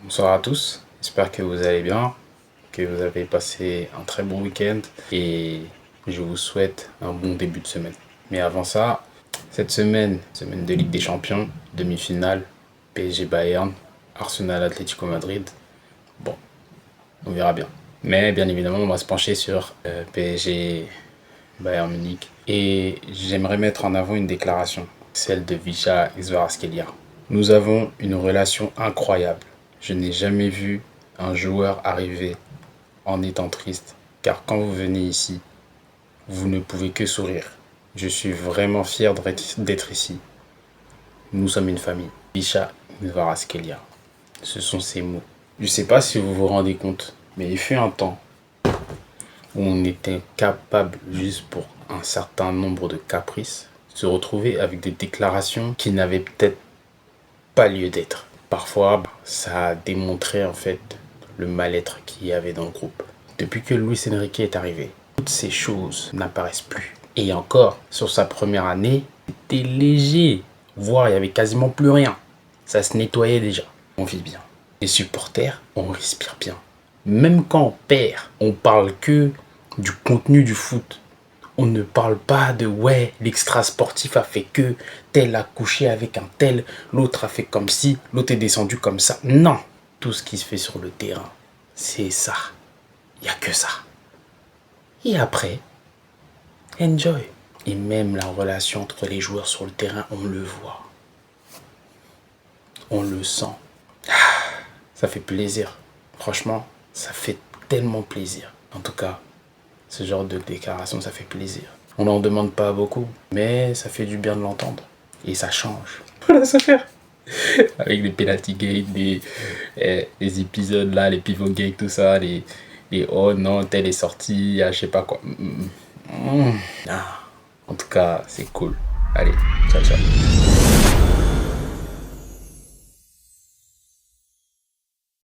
Bonsoir à tous, j'espère que vous allez bien, que vous avez passé un très bon week-end et je vous souhaite un bon début de semaine. Mais avant ça, cette semaine de Ligue des Champions, demi-finale, PSG Bayern, Arsenal Atlético Madrid, bon, on verra bien. Mais bien évidemment, on va se pencher sur PSG Bayern Munich et j'aimerais mettre en avant une déclaration, celle de Visha Kvaratskhelia. Nous avons une relation incroyable. Je n'ai jamais vu un joueur arriver en étant triste, car quand vous venez ici, vous ne pouvez que sourire. Je suis vraiment fier d'être ici. Nous sommes une famille. Visha Kvaratskhelia. Ce sont ces mots. Je ne sais pas si vous vous rendez compte, mais il fut un temps où on était capable, juste pour un certain nombre de caprices, de se retrouver avec des déclarations qui n'avaient peut-être pas lieu d'être. Parfois, ça a démontré en fait le mal-être qu'il y avait dans le groupe. Depuis que Luis Enrique est arrivé, toutes ces choses n'apparaissent plus. Et encore, sur sa première année, c'était léger, voire il y avait quasiment plus rien. Ça se nettoyait déjà. On vit bien. Les supporters, on respire bien. Même quand on perd, on parle que du contenu du foot. On ne parle pas de ouais, l'extra sportif a fait que tel a couché avec un tel, l'autre a fait comme ci, l'autre est descendu comme ça. Non, tout ce qui se fait sur le terrain, c'est ça. Il n'y a que ça. Et après, enjoy. Et même la relation entre les joueurs sur le terrain, on le voit. On le sent. Ça fait plaisir. Franchement, ça fait tellement plaisir. En tout cas, ce genre de déclaration, ça fait plaisir. On n'en demande pas beaucoup, mais ça fait du bien de l'entendre. Et ça change. Voilà, ça fait. Avec des penalty gates, les épisodes là, les pivot gates, tout ça, les oh non, tel est sorti, je sais pas quoi. Ah. En tout cas, c'est cool. Allez, ciao ciao.